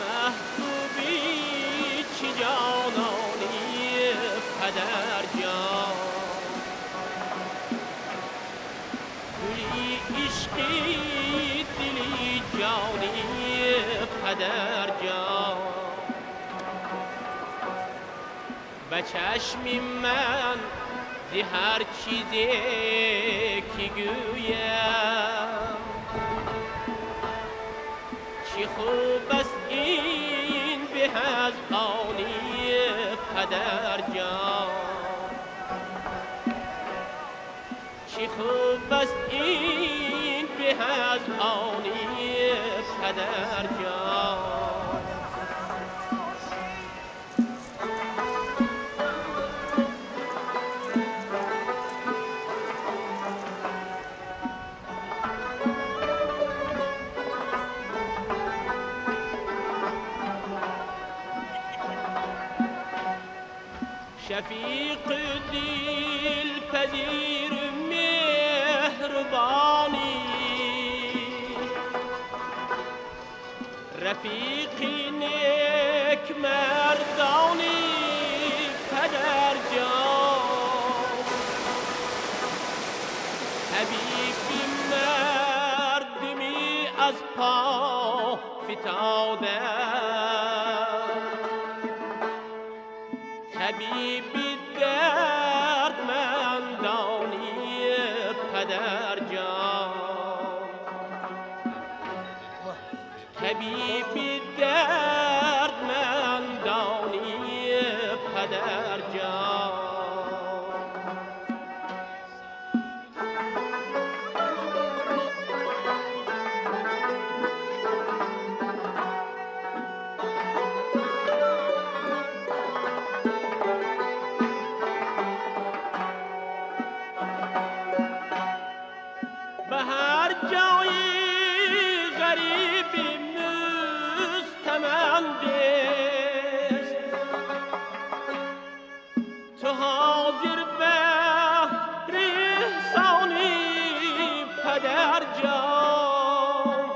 محبوبی چی جانانی پدر جان گلی عشقی دلی جانی پدر جان به چشم من زی هر چیزی که گویم چی خوب است این به از آنی پدر جان چی خوب است این به از آنی پدر جان شفیق دل پذیر مهربانی رفیقی نیک مردانی پدر جان حبیبی مردمی از پا فتاده حبیبی دردمندانی پدر جان حبیبی دردمندانی پدر جان هر جایی غریبی مستمند است تو حاضر بهر احسانی پدر جان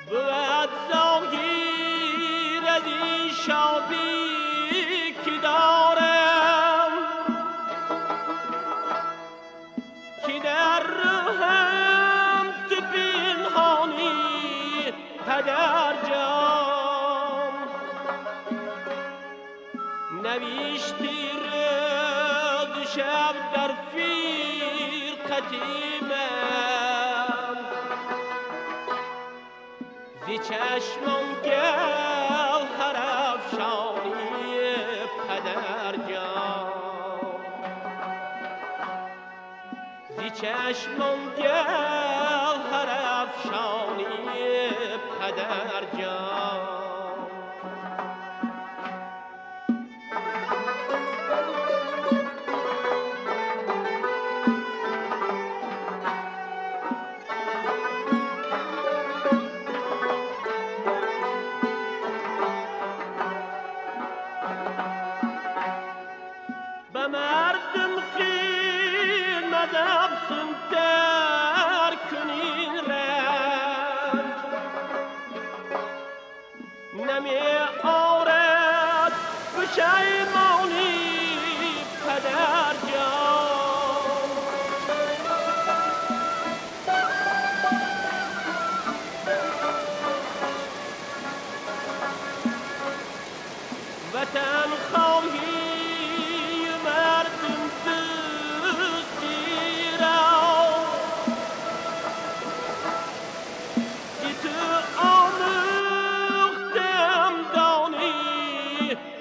بود زاهی شادی که دارم که در روحم تو پنهانی پدر جان نوشتی روز و شب در فرقتی من زی چشمم گوهر افشانی پدر جان زی چشمم گوهر افشانی پدر جان به مردم خدمت افزون تر کنین رنج نمی آرد پشیمانی پدر جان وطن خواهی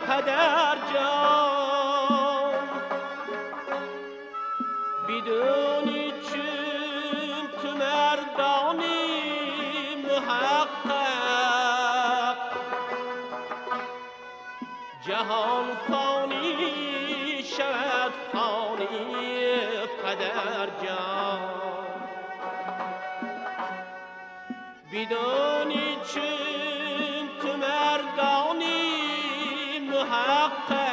پدر جان بدونی چون تو مردانی محقق جهان فانی شود فانی پدر جان بدونی چون تو مردانی محقق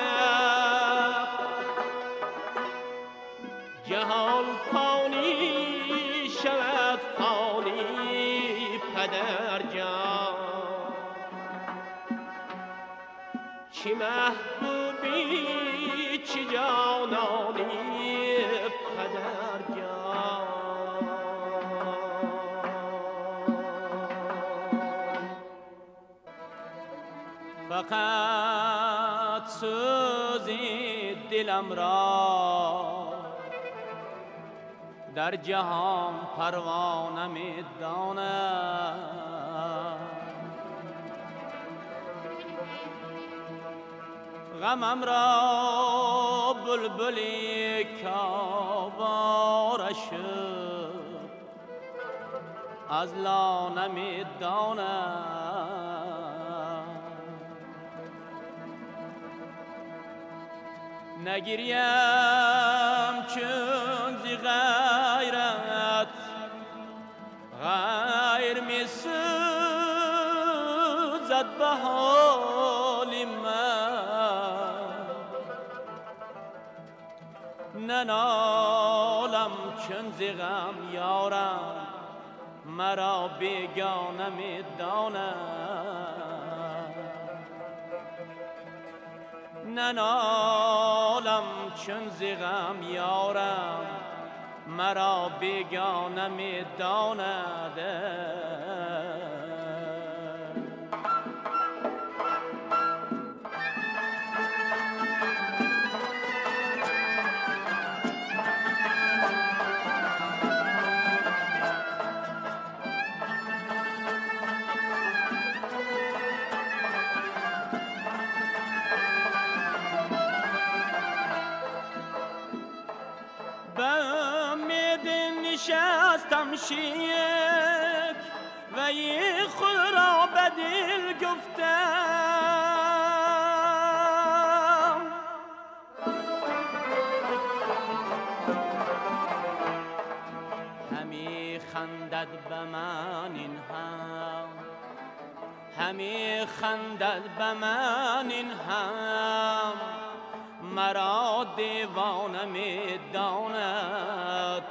دلم را در جهان پروانه می داند غمم را بلبلی کاواره شد از لانه می داند نگیریم چون زی غیرت غیر می سوزد به حال من ننالم چون زی غم یارم مرا بیگانه می داند ننالم چون زی غم یارم مرا بیگانه می داند نشستم شیک و یه خود را به دل گفتم همی خندد به من این هم همی خندد به من این هم مرا دیوانه می داند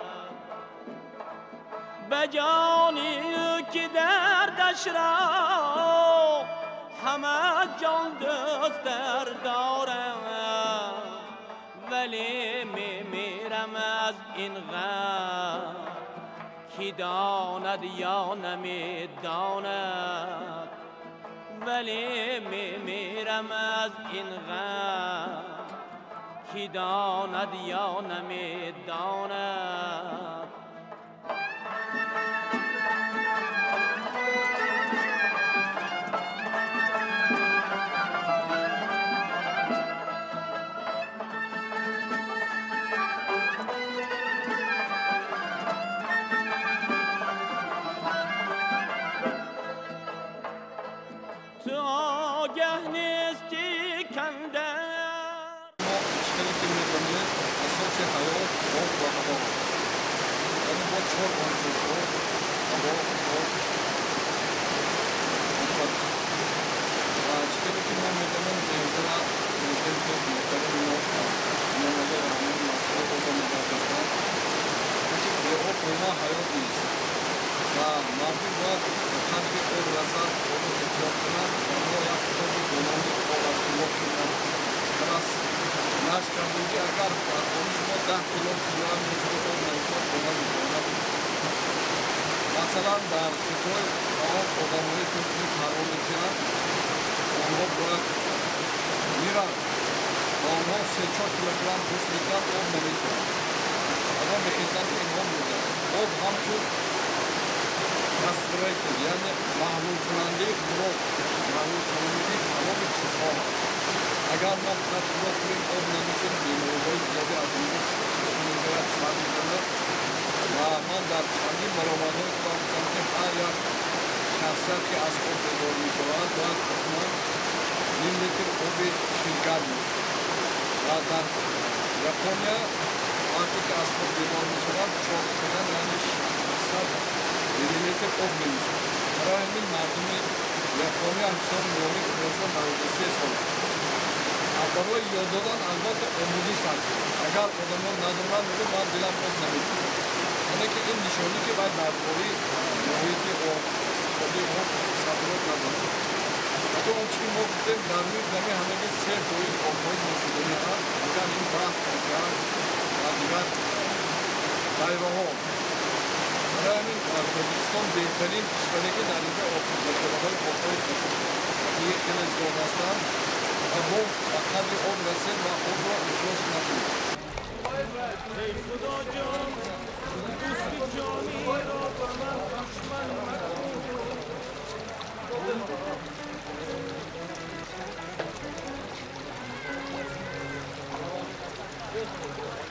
به جانی که دردش را همه جان دوست دارم ولی میمیرم از این غم کی داند یا نمی داند ولی میمیرم از این غم کی داند یا نمی داند تو آگه نیستی کندر اشکالی که میکنه اساس حیات آب و هوا یعنی با 4 عنصر آب و اشکالی که ما میکنم نمیدونم prezident محترم نماده رحمان مسئول خود مدافعان که آب ما حیات نیست و مردم باید خلق آب رسد آب اطلاق کنند و ما یک خطابی دونانی آب اطلاق کنند خلاص ناش کردیم که اگر شما 10 کیلو هم میشه آب نمیشه خدا میکنه مثلا در سطح آب آدمایی که حرام میکنند آنها باید میرن و آنها 3-4 کیلوگرم گوشت میکنند آب نمیکنند آدم میخیزند که اینها میدن آب همچون رستورایتر یعنی محلول کننده خوراک محلول کننده تمام چیزها اگر ما خوراک کنیم آب نمیشیم بیماری‌های زیادی از اینجا باید سر میکنه و من در چندین برآمدهای خودم گفتم که هر یک شخصیت که از آب بیدار میشود باید حتما نیم لیتر آب شیرگر میشه و در ژاپنیا وقتی که از آب بیدار میشود چاق شدن یعنی 600 میلیلیتر آب نمیشه برای همین مردم ژاپنی همچنان نومی روزا 93 سال برای یاد دادن البته آموزش هست اگر آدمان ندارن میگه باید دلم آب نمیشه یعنی که این نشانی که باید درباره محیط آب استفاده آب صادرات ندارد تو آنچه که ما گفتیم در روی زمین همگی 3 جای آبهای نوشیدنی هست اگر این بحث دیگر و دیگر دایره‌ها برای همین کردستان بهترین کشوری که در اینجا ذخیره‌های آب‌های یک خیلی زیاد هستند و با قدر آب رسید و آب را افراز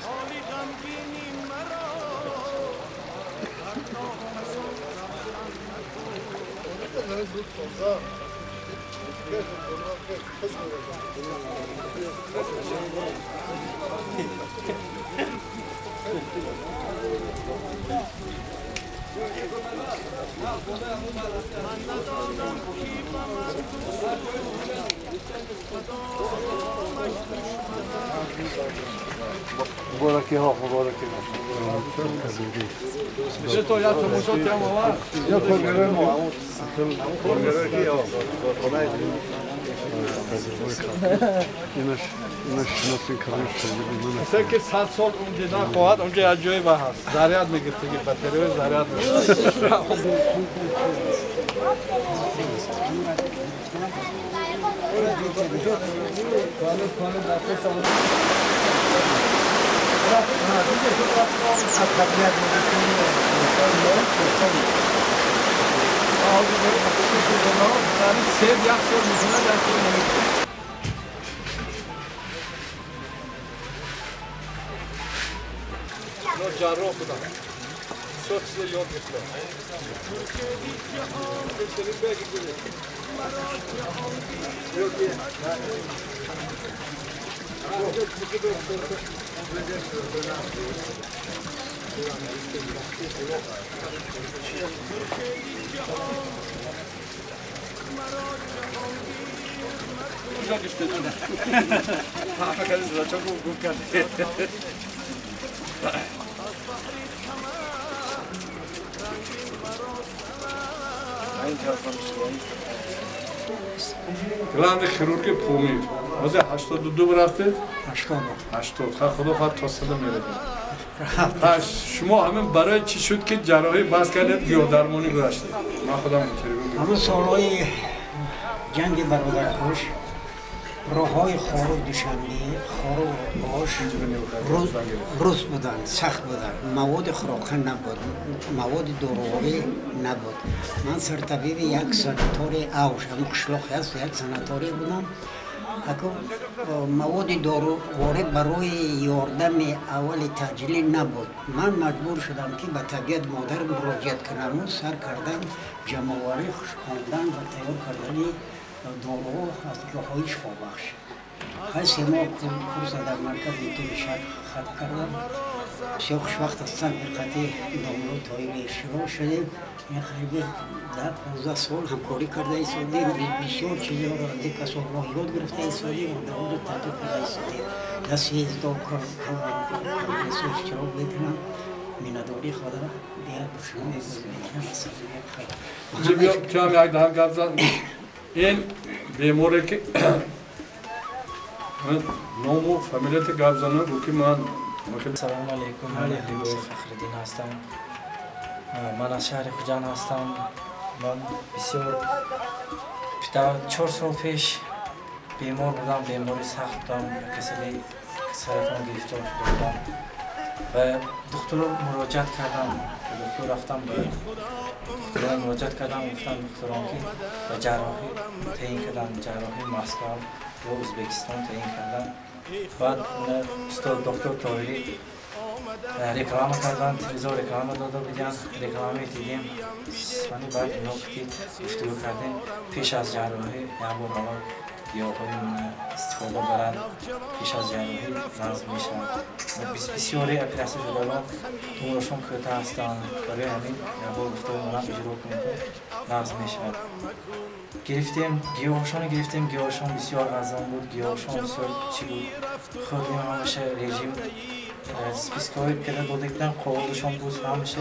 حالی غمگینی مرا هر ناکس من ندانم کی به من دوست مبارکی ها مبارکی چه تو یا تو موشو تیم آوا یا کارگرای ما کارگرای کی ها اینش شناسین کارش شده مثلا که 100 سال اون دیدن خواهد اونجا از جای به هست ضریعت میگیره دیگه بطری ضریعت سیب یک سال میکنه در سال نمیکنه جراح بودم صبح سیل یاد گرفتم گلاند خیروری پومی واسه 82 برفته 80 خدا خواهد تا سال میره شما همین برای چی شد که جراحی بس کردید گیاه درمانی گذاشتید من خودم اینطوری همون سالهای جنگ برادرکش راههای خارو دوشنبه خارو باش روز بودن سخت بودن مواد خوراکی نبود مواد دارویی نبود من سرطبیب یک ساناتوری اوش همون قشلاق هست یک ساناتوری بودم اکو مواد دارویی برای یاردن اول تجلی نبود من مجبور شدم که به طبیعت مادر مراجعت کنم و سر کردم جمع‌آوری خواندن و تیار کردن دارو از راههای شفابخش. هست ما کورس در مرکز تو شهر خط کردم. بسیار خوشوقت هستم به خاطر دامنو تایید شروع شدیم. یه خیلی 10-15 سال همکاری کرده ایستادیم. بسیار چیزا رو دیگه کسا راه یاد گرفته ایستادیم و در اون تحقیق کرده ایستادیم. دستی از دو کار اشتراک بکنم. مینداری خدا دیگر بشنو میگذاریم. بیا کم یک دهم گپ زد. این بیماری که من نامو فامیلیت گپ زدم رو که من سلام علیکم من لیبوی فخردین هستم من از شهر خوجان هستم من بسیار 4 سال پیش بیمار بودم بیماری سخت بودم کسلی سرطان گرفتار شده بودم و دکتر مراجعت کردم دکتر رفتم به مراجعت کردم گفتم دکتران که به جراحی تعیین کردن جراحی مسکو و ازبکستان تعیین کردن بعد استاد دکتر طاهری رکلام کردن تلویزیون رکلام داده بودن رکلامی دیدیم سانی بعد اینا گفتگو کردیم پیش از جراحی یه بار حالا گیاه‌های استفاده برند پیش از جراحی نازم میشن بسیاری اپراسیون شدگان تومورشون کتا هستن برای همین یه بار گفتگو منم اجرا کنیم نازم میشن گرفتیم گیاهشون بسیار ارزان بود گیاهشون بسیار چی بود خوردیم همیشه رژیم سپیسکای پیدا دادگدن قوادشون بود همیشه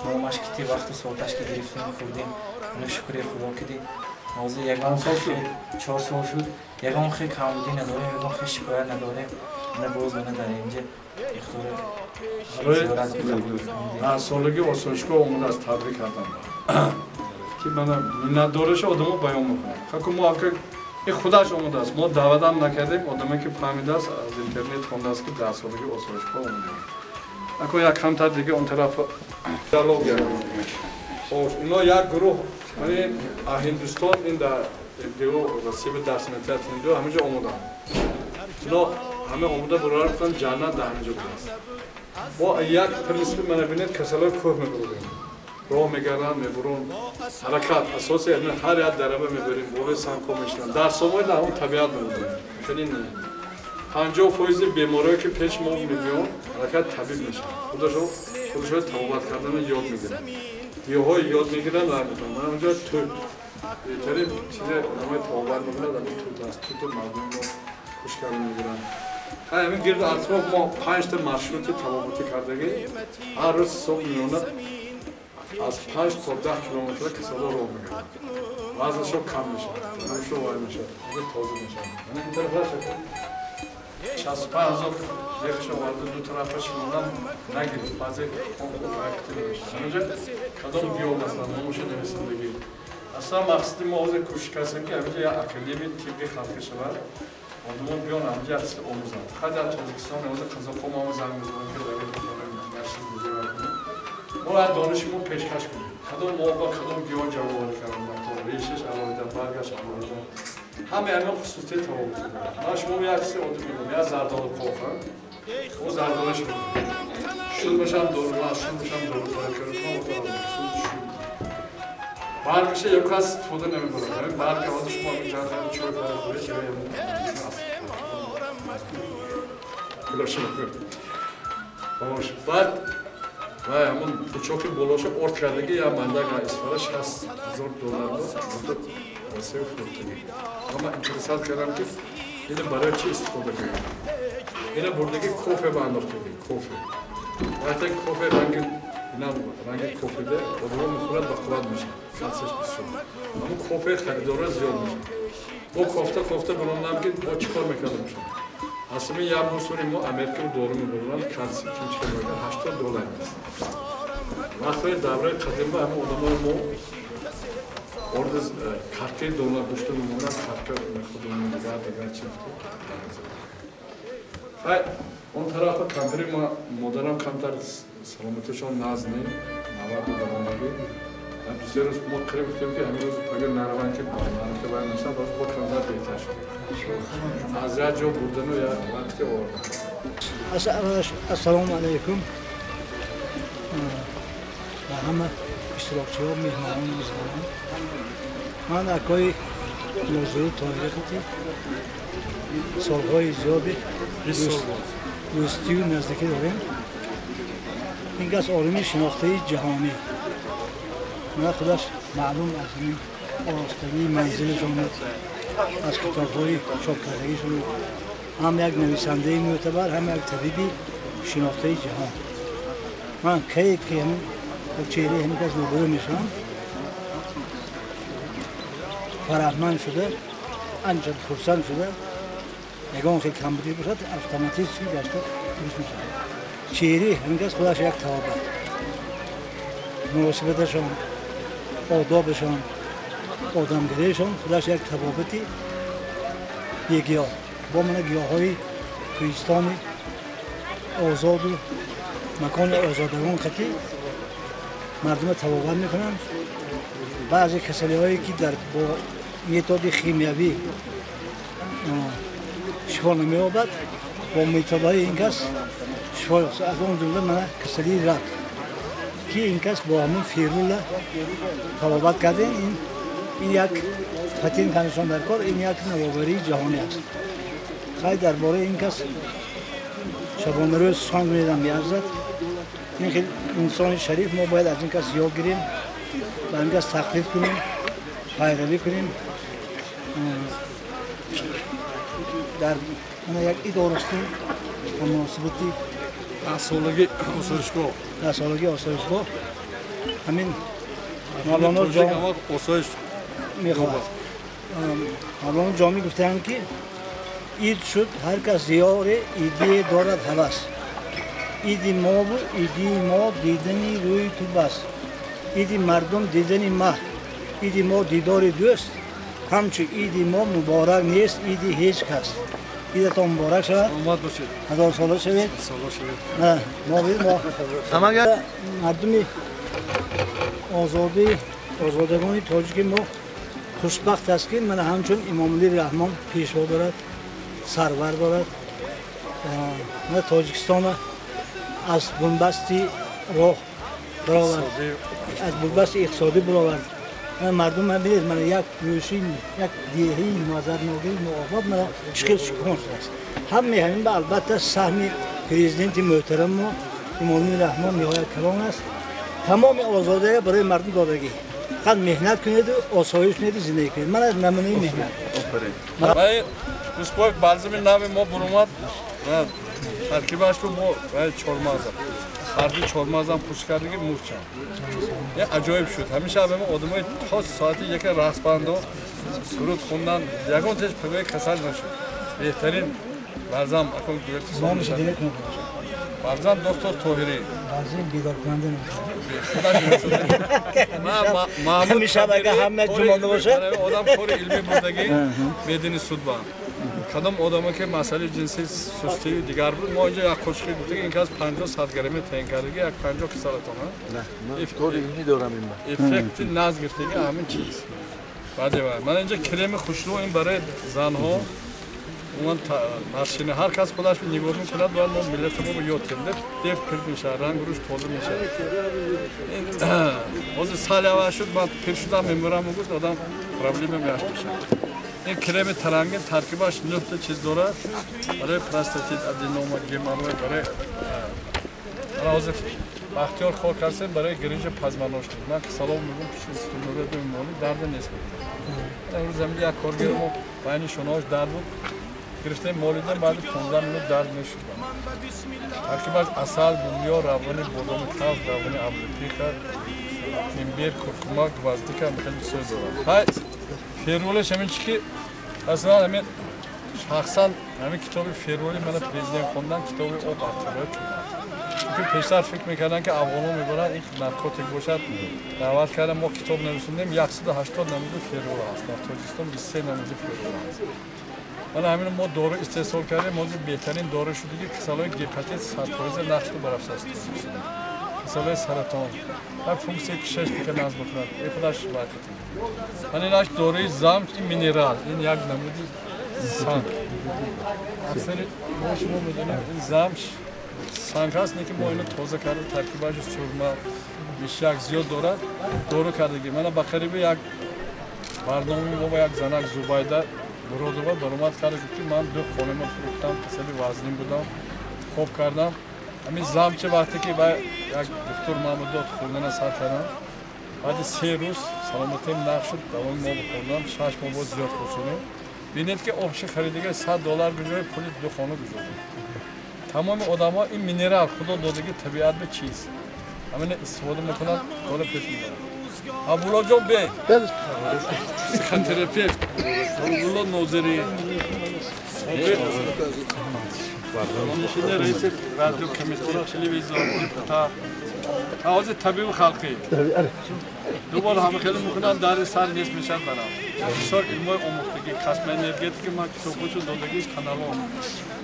نامش کتی وقت سالتش که گرفتیم خوردیم اونو شکری خدا کدیم موضوع یکان خیلی 4 سال شد یکان خیلی کامودی نداریم یکان خیلی شکایت نداریم نه باز نه در اینجا برای سالگی آسایشگاه اومده از تبریک کردم که من میندارش آدمو بیان میکنم خب ما این خودش اومده است ما دعوت هم نکردیم آدمی که فهمیده است از اینترنت خونده است که 10 سالگی آسایشگاه اومده اکو یک کمتر دیگه اون طرف دیالوگ خب اینا یک گروه یعنی هندوستان این در دیو رسیب درس میتونید اینجا همه جا اومدن اینا همه عمده برای رفتن جنت در همینجا بود. با یک پرنسپی من ببینید کسلا کوه میبریم راه میگردن میبرون حرکت اساس یعنی هر یک دربه میبریم بوله سنکو میشنن در سومای در اون طبیعت میبریم چنین 50% بیماری که پیش ما میبینیم حرکت طبیب میشن خودشو توبت کردن یاد میگیرن یهو یاد میگیرن و من اونجا تو بهترین چیز نمای توبت میکنن در تو دست تو مردم رو خوش کردن میگیرن همین گرد اطراف ما 5 تا مشروط توابطی کردگی هر روز صبح میونه از 5 تا 10 کیلومتر کسلا راه میگیرن وزنشو کم میشه وزنشو وای میشه تازه میشه من این طرف شکل 65,000 یکشو وارد دو طرفش میونم نگیرید بعضی وقتی میشه اینجا کدام گیاه مثلا نموشه نویسندگی اصلا مقصدی ما از کوشش کردیم که همینجا یک اکادمی طبی خلق شود آدمان بیان همینجا از آموزند خیلی در تاجیکستان از قزاق‌ها ما زنگ میزنیم که در مرشد میگه ما از دانشمون پیشکش کنیم کدام ما با کدام گیاه جواب کردن ریشش علاوه برگش علاوه همه اینا خصوصی توابط دارن من شما یک سه آدم میگم یا زردال کوخن او زردالش میگم شل بشم دور برگش یک کس توده نمیبرم برگ آدم شما میگن چوب برای که بعد و همون پوچاکی بلوشه ارد کردگی یا مندگ اسفرش $60,000 بود واسه فروختگی اما انترسات کردم که اینو برای چی استفاده کنیم اینو بردگی کوفه به انداختگی کوفه وقتی کوفه رنگ کوفه ده آدم میخورد با قوت میشه کلسش بسیار اما کوفه خریداره زیاد میشه با کوفته بروندم که با چیکار میکردم میشه اصلا یک موسوری ما امریکا دورو میبرم کلسی که میگن $80 است وقتی دوره قدیم با همه آدمای ما orada $40 düştü bunlar 40 خودمون دیگر چی بود اون طرف کمتری ما مدرم کمتر سلامتشون نازنی مواد دارندگی دوست روز ما قریب بودیم که همین روز اگر نروان که باید که باید نشن باز با کمتر بهتر شد از یه جو بردن و یا وقتی آوردن السلام علیکم و همه اشتراکچی ها مهمانان میزنم من اکای موضوع تاریخی سالهای زیادی دوستی و نزدیکی داریم این از عالم شناخته جهانی من خودش معلوم از این آراستگی منزلشون از کتاب‌های چاپ کردگیشون هم یک نویسنده معتبر هم یک طبیبی شناخته جهان من که با چهره همین کس روبرو میشم فرحمند شده انجام خرسند شده نگاه خیلی کم بودی باشد اتوماتیک چی گشته درست میشه چهره همین کس خودش یک توابط مناسبتشون آدابشون آدمگریشون خودش یک توابطی بیگیاه با من گیاهای کوهستانی آزاد و مکان آزادگان خطی مردم توابط میکنن بعضی کسلی هایی که در با میتود خیمیوی شفا نمی‌یابد با میتود های این کس شفا از اون جمله من کسلی رد که این کس با همون فیرول توابط کرده این یک پتین کنشان در کار این یک نوآوری جهانی است خیلی درباره این کس شبانه روز سخن می‌دم می‌ارزد این خیلی انسان شریف ما باید از این کس یاد گیریم و این کس تقلید کنیم پیروی کنیم در من یک ایدارستی و مناسبتی 10 سالگی آسایشگاه همین مولانا جان میخواهد مولانا جامی گفتند که عید شد هر کس زیار ایدی دارد هوس ایدی ما بود ایدی ما دیدنی روی تو بس ایدی مردم دیدنی ماه ایدی ما دیدار دوست همچون ایدی ما مبارک نیست ایدی هیچ کس ایدتان مبارک شود آمد باشید 1000 ساله شوید ما بید ما مردم آزادگان تاجیک ما خوشبخت است که من همچون امام علی رحمان پیشوا دارد سرور دارد من تاجیکستان از بنبستی راه برآورد از بنبست اقتصادی برآورد من مردم من ببینید من یک گوشی یک دیهی مازرنوگی نوآباد من چخیل شکون است همین به البته سهم پرزیدنت محترم ما امامی رحمان نهایت کلان است تمام آزادی برای مردم دادگی فقط مهنت کنید و آسایش کنید زندگی کنید من از نمونه مهنت وای اسپوک بالزمی نام ما برومات ترکیبش رو ما وای چورمازم خردی چورمازم پوش کردگی مورچم یه عجایب شد همیشه همه آدمای تا ساعتی یک رقص باندو سرود خوندن یکون تش پگوی کسل نشد بهترین ورزم اکن گویلتی سال نشد ورزم دکتر توهری ورزم بیدار کننده نشد همیشه بگه همه جمانده باشه آدم کار علمی بودگی بدون سود با کدام آدمی که مسئله جنسی سستی دیگر بود ما اینجا یک کوچکی بودیم این کاس 50 گرم تعیین کردگی یک 50 کیسه نه کار علمی دارم این افکت ناز گرفتگی همین چیز بعد من اینجا کرم خوشلو این برای زنها اون ماشین هر کس خودش رو نگاه میکنه باید ما ملت ما یاد کنیم دیف کرد میشه رنگ روش تازه میشه این سال اول شد من پیش شدم میمورم و گفت آدم پرابلم میاش میشه این کرم ترنگی ترکیبش 9 تا چیز داره برای پراستاتیت ادنوما گیمانوی برای حاضر بختیار خور کردن برای گریج پزمانوش من که سلام میگم پیش استونوره دو مالی درد نیست امروز زمین یک کارگرم و بین شوناش درد بود گرفتیم مالیدن بعد 15 منوت درد نشد ترکیبش اصل بومیا روانی بادام تاف روانی ابلیکا میمبیر کرکما گوازدیکا خیلی سوی دارم های فرولش همین چی که اصلا همین شخصا همین کتاب فرولی من پرزیدنت خوندم کتاب او قاطعه چون پیشتر فکر میکردن که افغان‌ها میبرن این نارکوتیک باشد دعوت کردم ما کتاب نوشتیم 180 نمود فرول هست در تاجیکستان 23 نمود فرول هست من همین ما دارو استحصال کردیم موضوع بهترین دارو شده که کسالای گپاتیت 100% نقش رو برافت است کسالای سرطان هر فونکسی که شش که ناز بکنه این خودش وقتی من ایناش داروی زامک این مینرال این یک نمودی سانک اکثر ما شما میدونید این زامش سانک هست نه که ما اینو تازه کرده ترکیبش سرما بیشتر زیاد دارد دارو کردگی من با قریب یک برنامه ما با یک زنک زوبایده برادر برآمد کرد که من دو خانم فروختم خیلی وزنی بودم خوب کردم همین زامچه وقتی که با یک دکتر محمد داد خوردن سر کردم بعد 3 روز سلامتیم نقش شد دوام ما بخوردم 6 ماه بود زیاد خوب شدیم بینید که آبش خریدگی $100 گذاره پول دو خانه گذاره تمام آدما این مینرال خدا دادگی طبیعت به چیز همین استفاده میکنن کار پیش میبرن ابولا جان بی سکانتراپیست ابولا نوزری نشینه رئیس رادیو کمیته تلویزیون تا حوزه طبیب خلقی دوباره همه خیلی میکنن در سر نیست میشن برام بسیار علمای آموختگی کسب انرژیتی که من کتابوچو دادگیش کانالو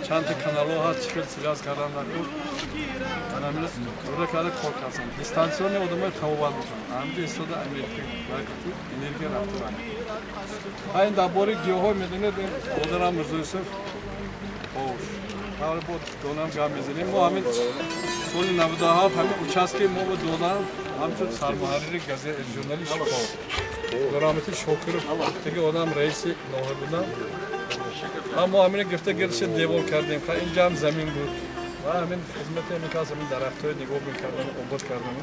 چند تا کانالو هست چیکار سیاس کردن نکن من همین رو کرده کار کردم دیستانسیون آدمای تواول میکنن همین استاد امریکایی وقتی انرژی رفته من این درباره گیاها میدونید آدرام مرزا یوسف کار بود دونم گام میزنیم ما همین سال 97 همین участке ما بود دونم همچون سرمحرری گازه ژورنالی شفا درامتی شوکرو دیگه آدم رئیس نوه بودم اما همین گفته گردش دیوار کردیم که اینجا هم زمین بود و همین خدمت میکاس همین درختای نگاه میکردم عبور کردم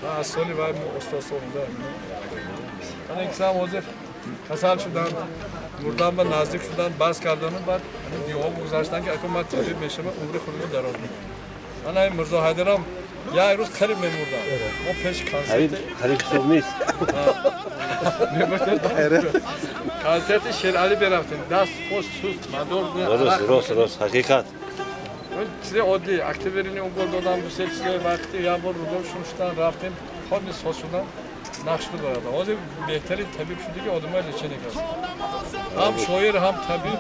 و از سالی باید استاد سونده من یک سام حاضر کسال شدن مردم و نزدیک شدن بس کردن بعد دیوها گذاشتن که اگه من طبیب میشم عمر خودم دراز میکنم من این مرزا حیدرم یک روز قریب میمردم ما پیش کانسرت قریب صبح نیست کانسرت شیرعلی برفتیم دست خوش سوست مدار درست حقیقت چیز عادی اکتیورینی اون گل دادم دو سه چیزای وقتی یک بار رودolf شدن رفتیم خود ساز شدن نقش بدارد آزی بهترین طبیب شده که آدمای لچنیک هست هم شاعر هم طبیب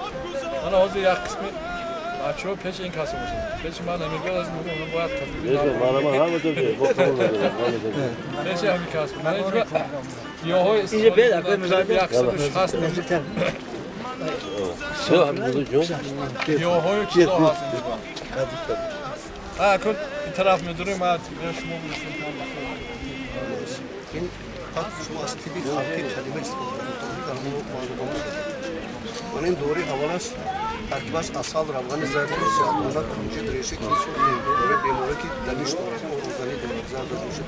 من آزی یک قسمی بچه ها پیش این کسی باشه پیش من امیرگاه از موقع اونو باید طبیبی همه تو با قبول ندارم پیش همین کسی من اینجا گیاهای استفاده کنم یک سلوش هست سه هم بودو جون گیاهای چیزا هست اینجا Ha, kod bir taraf müdürüm ha. Ben şunu این فقط شما از تیبی خالقی کلمه استفاده کنید در مورد معلومات من این دوری حوالش ترکیبش اصل روغن زردی سیاه‌دانه کنجی دریشه کیسو دوره بیماری که دمیش داره و روزانی داره زرد دریشه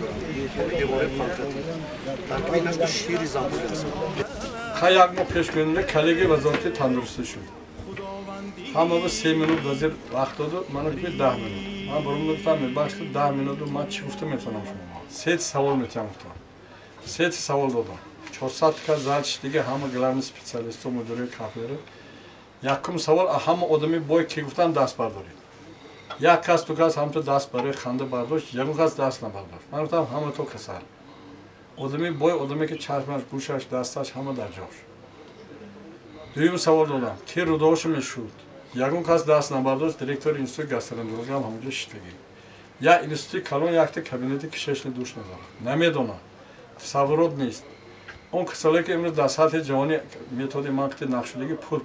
داره بیماری پانکراتی ترکیب اینش به شیری زنبور است kayak mı peş gününde kalegi vaziyeti tandırısı şu. Ama bu 3 minut vazir vakti oldu, bana bir 10 minut. Ben burumda tutamıyorum, başta 10 minutu ben çıkıftım etanım şu. Set savol metam tutam. Set savol oldu. 4 saat ka zalçtigi hamı glavni spetsialisti müdürü kafleri. Yakım savol hamı odami boy kiguftan das bardori. Ya kas tu kas hamta das bari khanda bardosh, yagum kas das na bardosh. Ben tutam hamı to kasar. Odami boy odami ki çarpmaz guşaş dastaş hamı dar josh. Düğüm savol olan ki rudosh meşhur. Yagum kas das na bardosh direktör institü gastronomi hamı iştigi. Ya institü kalon yaktı kabineti kişeşli duş nazar. Namedona. Savrod نیست. اون کسایی که امروز در سطح جهانی متد مارکتینگ نقشه‌داری پول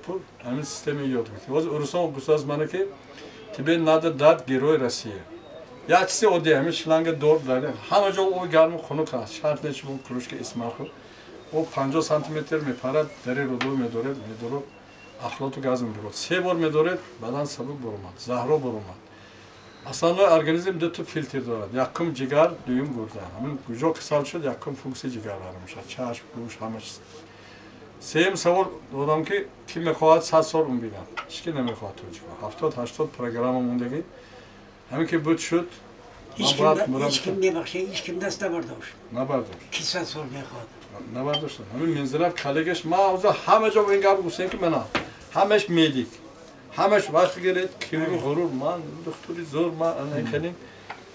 همین سیستم یاد گرفته. واز اروسان گوساز منه که تبه ناده داد گروه روسیه. یا چیزی اودی همین شلنگ دور داره. همه جا او گرم خونو کاش. شرط نیست اون کروش که اسمه خو. او 50 سانتیمتر میپره دری رو دور میداره اخلاطو گاز میگیره. 3 بار میداره بدن سبب برامد. زهرا برامد. Aslında organizm 4 filtre dağıdır. Yakım cigar, düğüm burada. Hemen gücü kısaltıyor, yakım funksiyon cigar varmış. Çarş, kuş, hamış. Seyim savur odam ki kim mekovat saat sor bilen. Hiç ne mekovat olacak. 70-80 programımındaki. Hemen ki bu şut. Hiç kim ne bakıyor, hiç kim deste vardı hoş. Ne vardı? 2 saat sor mekovat. Ne vardı işte? Hemen menzilaf kalegeş ma oza hamece o engel bu sen ki bana. Hameş medik. همش وقت گرفت کیلو غرور من دکتری زور من نکنیم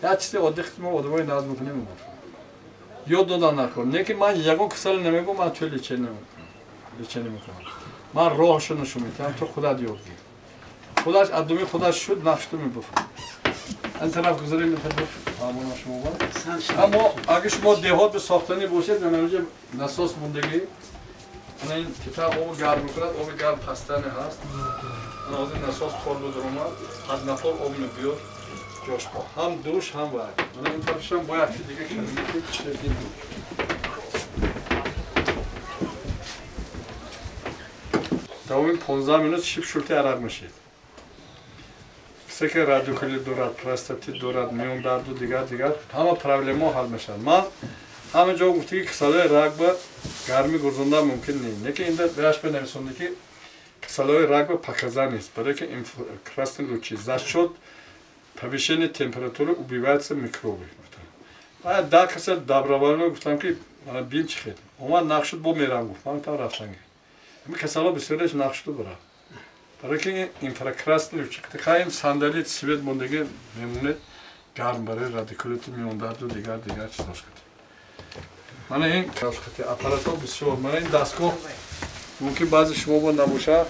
یا چیزی عادت ما آدمای ناز میکنیم یاد دادن نکن نه که من یکم کسل نمیگم من توی لیچه نمیکنم من راهشو نشون میدم تو خودت یاد گیر خودش ادمی خودش شد نقشتو میبفت این طرف گذاریم این طرف همون شما با اما اگه شما دهات به ساختنی باشید نمیشه نساس موندگی این کتاب آب گرم میکند آب گرم پستنی هست از این اساس خورده درمان از نفر آب میبیاد جاش با هم دوش هم باید من این طرفش هم باید که دیگه کلمه که شدید دوش دوامین 15 minut شیب شورتی عرق میشید کسی که رادیکالی دارد پراستاتیت دارد میون درد و دیگر همه پرابلم ها حل میشن من همه جا گفتی که کسالای رگ با گرمی گرزنده ممکن نیست نکه این در بیاش به نویسونده که کسالای رگ با پاکیزه نیست برای که این کراستن رو چیز زشت شد повышение температуры убивается микробы. باید ده کسال دبروالو گفتم که بین چی خیلی اومد نقشد با میرم گفت من تا رفتنگه این کسالا بسیارش نقشدو برا برای که اینفراکراست رو چکتی خواهیم صندلی سویت موندگی میمونه گرم برای رادیکالیتی میوندرد و دیگر چیزاش کرد من این خطی اپارات ها بسیار من این دستگاه ممکن بعضی شما با نباشه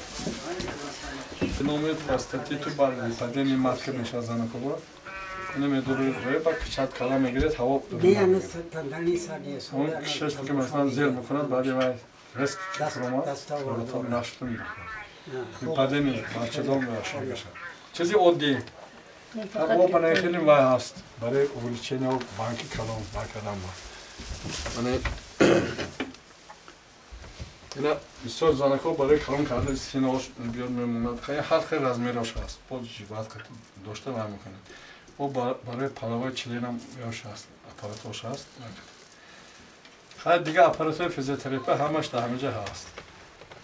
نومید پراستاتیتو بر میپدین این مدکر میشه از زنه کبا اینو میدوری روی با کچت کلا میگیرید هوا بیان تندلی سالیه اون کشش که مثلا زیر میکند بعدی باید رسک فرما رولتا نشتو میکنه میپدین مچدام میشه بشه چیزی عادی او برای خیلی وای هست برای اولیچینی و بانکی کلام باکدام با اینا بسیار زنک‌ها برای کلام کردن سینه‌اش بیاد میموند خیلی خیلی رزمیراش هست با جیوات که داشته و میکنه و برای پلاوای چلین هم یاش هست اپاراتاش هست خیلی دیگه اپاراتای فیزیوتراپی همش در همه جا هست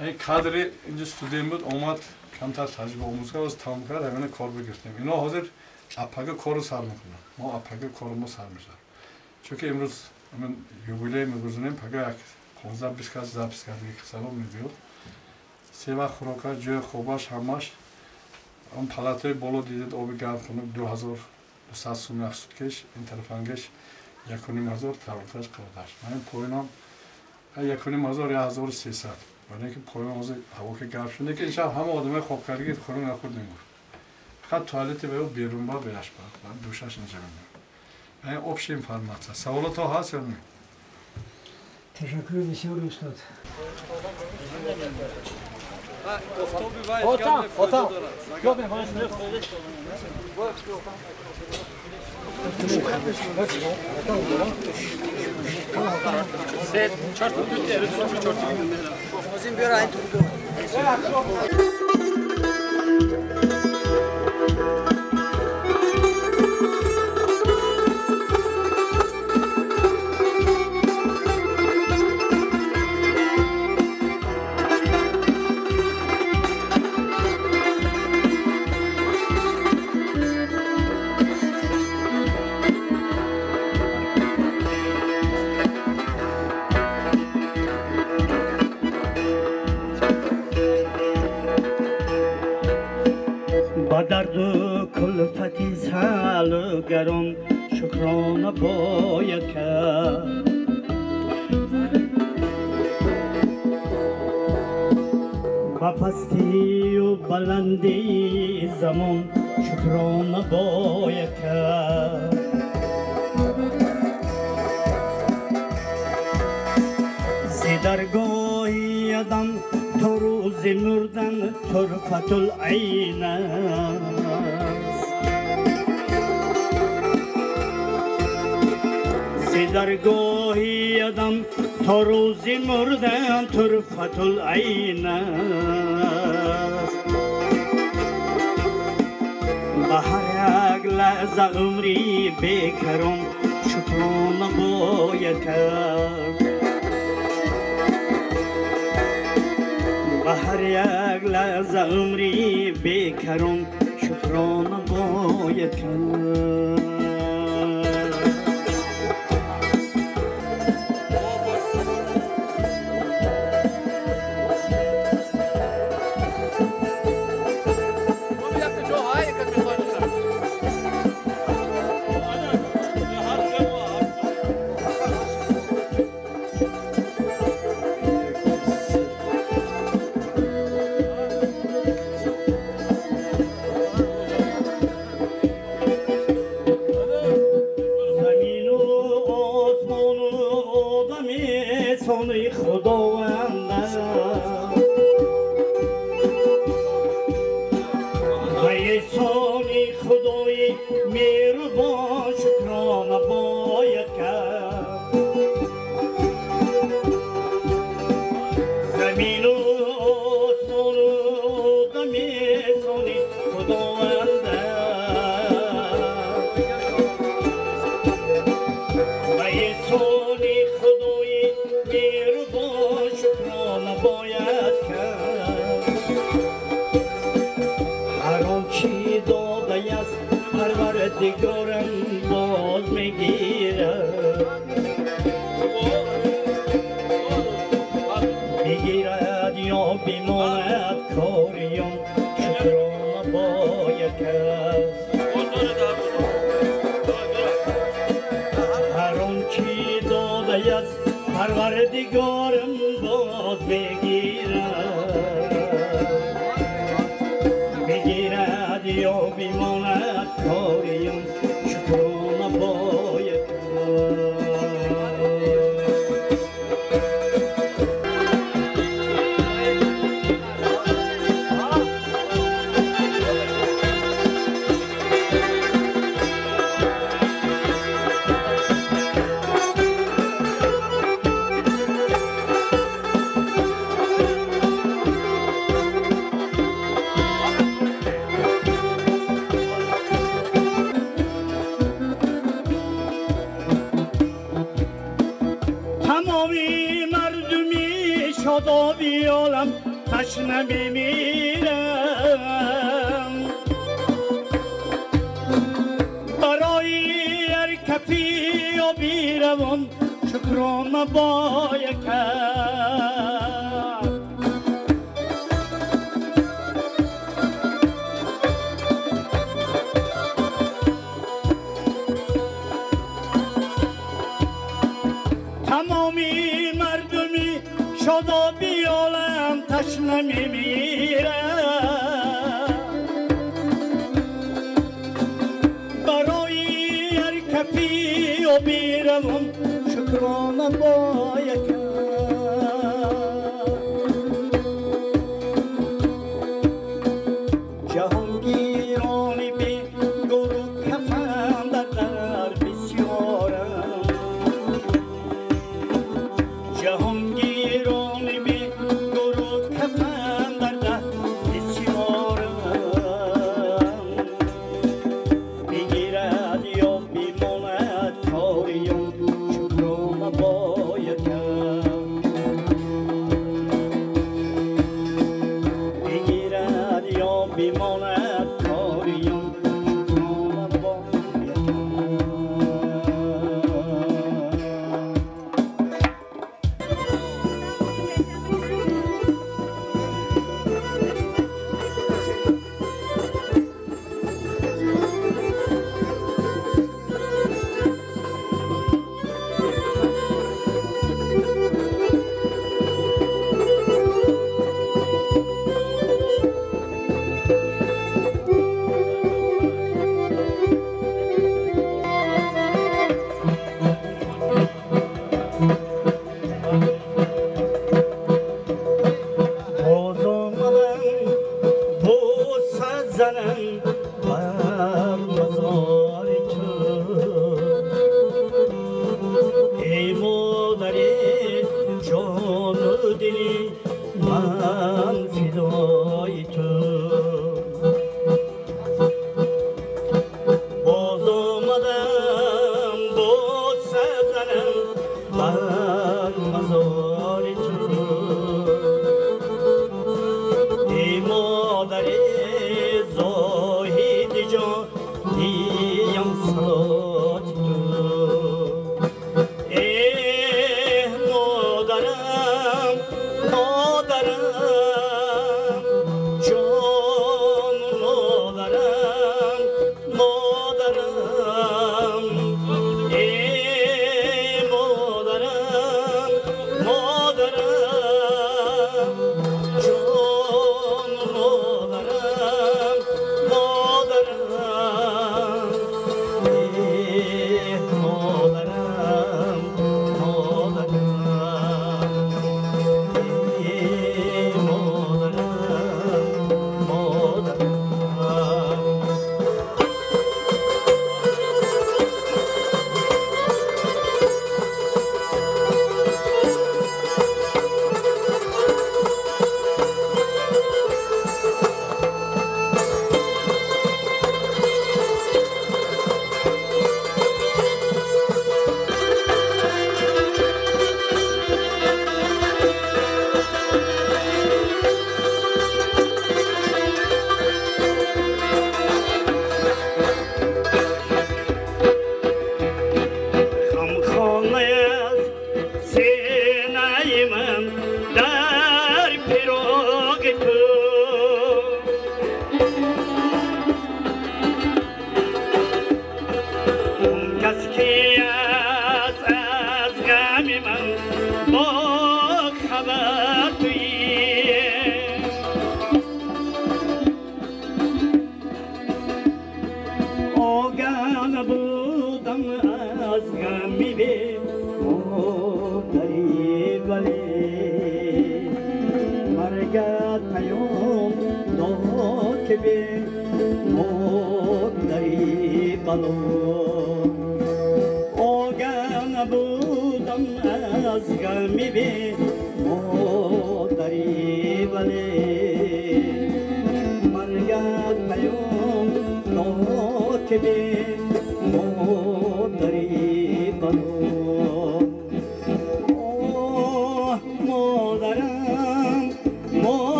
این کادری اینجا استودیم بود اومد کمتر تجربه آموزگار از تمام کرد همین کار بگرفتیم اینا حاضر اپاگه کارو سر میکنن ما اپاگه کارمو سر میذارم چون که امروز من یوبیلی میگذاریم پاگه 15-20 کس زبط کردیم که سلام میبیاد سه وقت خوراکا جای خوباش همش اون پلاتای بالا دیدید آبی گرم کنه 2200 سوم اخصود کش این طرفانگش 1500 تورتاش قرداش من پایینم 1500 یا 1300 برای اینکه پایین از هوا که گرم شده که این شب همه آدمای خواب کردگی خورو نخورد نمور فقط توالت به بیرون با بیش بعد دوشش اینجا میمونه این آبش اینفرماتیه سوالات ها هست یا نه؟ Teşekkür ediyorum Üstad. افتابی باید گرد فایده دارد. با درد و کلفتی سالگران شکرانه باید کرد با پستی و بلندی زمان شکرانه باید کرد زی درگاهی آدم تو روز مردن طرفت العین است زی درگاهی آدم تو روز مردن طرفت العین است به هر یک لحظه عمری بیکران شکرانه باید کرد به هر یک لحظه عمری بیکران شکرانه باید کرد سونی خداوند ای سونی خدای مهربان شکرانه باید کرد زمین و آسمان و آدم سونی خداوند ای سونی خدای مهربان شکرانه باید کرد هر آنچه داده است پروردگارم باز میگیرد میگیرد یا بیماند کاریم شکرانه باید کرد هر آنچه داده است پروردگارم باز میگیرد یا بیماند کاریم شکرانه باید کرد تمامی مردمی شادابی عالم تشنه میمیرم برای هر کفی و بیروان شکرانه باید کرد تمامی مردمی شادابی عالم تشنه میمیرد برای هر کفی و بیروان شکرانه باید کرد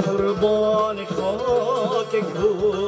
قربان خاک کوی